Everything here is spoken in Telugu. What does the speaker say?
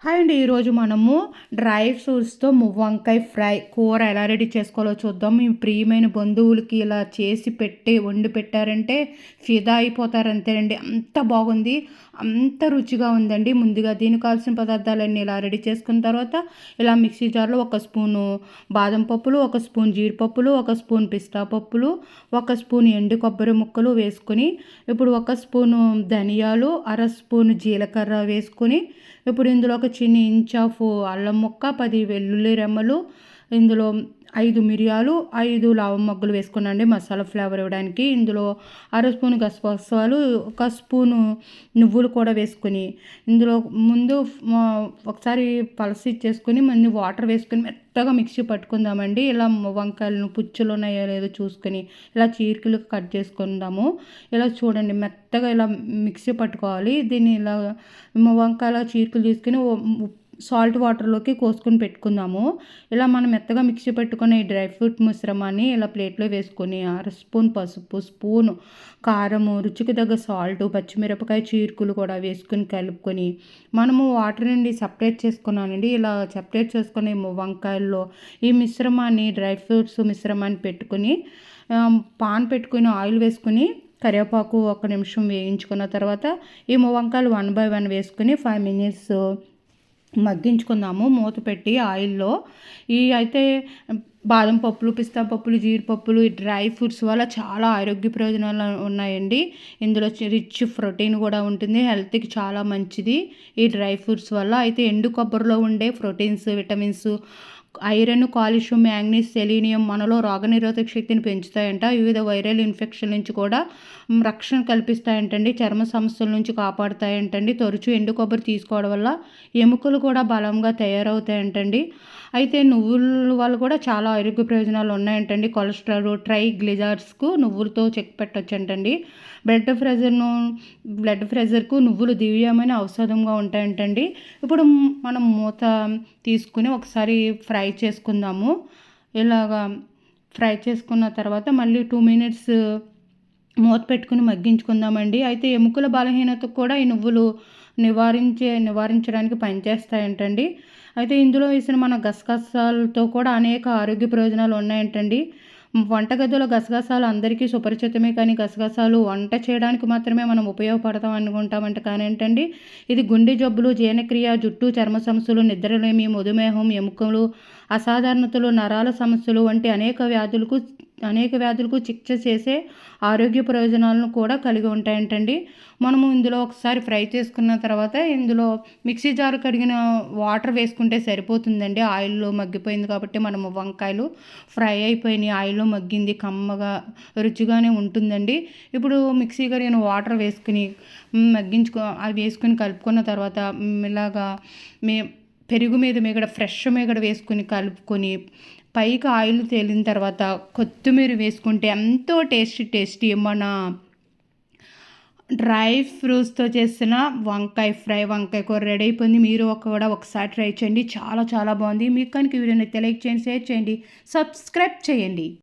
హాయ్ అండి. ఈరోజు మనము డ్రై ఫ్రూట్స్‌తో వంకాయ ఫ్రై కూర ఎలా రెడీ చేసుకోవాలో చూద్దాం. మీ ప్రియమైన బంధువులకి ఇలా చేసి వండి పెట్టారంటే ఫిదా అయిపోతారు అంతేనండి. అంత బాగుంది. అంత రుచిగా ఉందండి. ముందుగా దీనికి కావాల్సిన పదార్థాలన్నీ ఇలా రెడీ చేసుకున్న తర్వాత ఇలా మిక్సీ జార్‌లో ఒక స్పూను బాదం పప్పులు, ఒక స్పూన్ జీడిపప్పులు, ఒక స్పూన్ పిస్తా పప్పులు, ఒక స్పూన్ ఎండు కొబ్బరి ముక్కలు వేసుకొని, ఇప్పుడు ఒక స్పూను ధనియాలు, అర స్పూను జీలకర్ర వేసుకొని, ఇప్పుడు ఇందులో ఒక చిన్న ఇంచ్ ఆఫ్ అల్లం ముక్క, 10 వెల్లుల్లి రెమ్మలు, ఇందులో 5 మిరియాలు, 5 లవం మొగ్గలు వేసుకున్నానండి మసాలా ఫ్లేవర్ ఇవ్వడానికి. ఇందులో అర స్పూను గసగసాలు, ఒక స్పూను నువ్వులు కూడా వేసుకొని, ఇందులో ముందు ఒకసారి పలసి ఇచ్చేసుకొని మళ్ళీ వాటర్ వేసుకొని మెత్తగా మిక్సీ పట్టుకుందామండి. ఇలా వంకాయలను పుచ్చులు ఉన్నాయో లేదో చూసుకొని ఇలా చీరికలు కట్ చేసుకుందాము. ఇలా చూడండి మెత్తగా ఇలా మిక్సీ పట్టుకోవాలి. దీన్ని ఇలా వంకాయల చీరికలు తీసుకొని సాల్ట్ వాటర్లోకి కోసుకొని పెట్టుకుందాము. ఇలా మనం మెత్తగా మిక్సీ పెట్టుకున్న ఈ డ్రై ఫ్రూట్ మిశ్రమాన్ని ఇలా ప్లేట్లో వేసుకొని, అర స్పూన్ పసుపు, స్పూను కారము, రుచికి తగ్గ సాల్టు, పచ్చిమిరపకాయ చీరుకులు కూడా వేసుకొని కలుపుకొని, మనము వాటర్ నుండి సపరేట్ చేసుకున్నానండి. ఇలా సపరేట్ చేసుకుని వంకాయల్లో ఈ మిశ్రమాన్ని డ్రై ఫ్రూట్స్ మిశ్రమాన్ని పెట్టుకొని, పాన్ పెట్టుకుని ఆయిల్ వేసుకొని కరివేపాకు ఒక నిమిషం వేయించుకున్న తర్వాత ఈ వంకాయలు 1 బై 1 వేసుకొని 5 మినిట్స్ మగ్గించుకుందాము మూత పెట్టి ఆయిల్లో. అయితే బాదం పప్పులు, పిస్తా పప్పులు, జీడిపప్పులు, ఈ డ్రై ఫ్రూట్స్ వల్ల చాలా ఆరోగ్య ప్రయోజనాలు ఉన్నాయండి. ఇందులో రిచ్ ప్రోటీన్ కూడా ఉంటుంది. హెల్త్కి చాలా మంచిది ఈ డ్రై ఫ్రూట్స్ వల్ల. అయితే ఎండు కొబ్బరిలో ఉండే proteins, vitamins, iron, calcium, manganese, selenium మనలో రోగనిరోధక శక్తిని పెంచుతాయంట. వివిధ వైరల్ ఇన్ఫెక్షన్ నుంచి కూడా రక్షణ కల్పిస్తాయంటండి. చర్మ సమస్యల నుంచి కాపాడుతాయంటండి. తరచూ ఎండు కొబ్బరి తీసుకోవడం వల్ల ఎముకలు కూడా బలంగా తయారవుతాయంటండి. అయితే నువ్వుల వల్ల కూడా చాలా ఆరోగ్య ప్రయోజనాలు ఉన్నాయంటండి. కొలెస్ట్రాల్, ట్రైగ్లిజరైడ్స్కు నువ్వులతో చెక్ పెట్టొచ్చంటండి. బ్లడ్ ప్రెషర్కు నువ్వులు దివ్యమైన ఔషధంగా ఉంటాయంటండి. ఇప్పుడు మనం మూత తీసుకుని ఒకసారి ఫ్రై చేసుకుందాము. ఇలాగా ఫ్రై చేసుకున్న తర్వాత మళ్ళీ 2 మినిట్స్ మూత పెట్టుకుని మగ్గించుకుందామండి. అయితే ఎముకల బలహీనతకు కూడా ఈ నువ్వులు నివారించడానికి పనిచేస్తాయంటండి. అయితే ఇందులో వేసిన మన గసగసాలతో కూడా అనేక ఆరోగ్య ప్రయోజనాలు ఉన్నాయంటండి. వంటగదిలో గసగసాలు అందరికీ సుపరిచితమే, కానీ గసగసాలు వంట చేయడానికి మాత్రమే మనం ఉపయోగపడతాం అనుకుంటామంట. కానీ ఏంటండి, ఇది గుండె జబ్బులు, జీర్ణక్రియ, జుట్టు, చర్మ సమస్యలు, నిద్రలేమి, మధుమేహం, ఎముకలు అసాధారణతలు, నరాల సమస్యలు వంటి అనేక వ్యాధులకు చికిత్స చేసే ఆరోగ్య ప్రయోజనాలను కూడా కలిగి ఉంటాయంటండి. మనము ఇందులో ఒకసారి ఫ్రై చేసుకున్న తర్వాత ఇందులో మిక్సీ జారు కడిగిన వాటర్ వేసుకుంటే సరిపోతుందండి. ఆయిల్లో మగ్గిపోయింది కాబట్టి మనము వంకాయలు ఫ్రై అయిపోయినాయి, ఆయిల్లో మగ్గింది, కమ్మగా రుచిగానే ఉంటుందండి. ఇప్పుడు మిక్సీ కడిగిన వాటర్ వేసుకుని అవి వేసుకుని కలుపుకున్న తర్వాత ఇలాగా పెరుగు మీద మీగడ ఫ్రెష్ మీగడ వేసుకుని కలుపుకొని పైకి ఆయిల్ తేలిన తర్వాత కొత్తిమీర వేసుకుంటే ఎంతో టేస్టీ మన డ్రై ఫ్రూట్స్తో చేసిన వంకాయ కూర రెడీ అయిపోయింది. మీరు ఒకసారి ట్రై చేయండి. చాలా చాలా బాగుంది. మీకు కనుక వీడియోని లైక్ చేయండి, షేర్ చేయండి, సబ్స్క్రైబ్ చేయండి.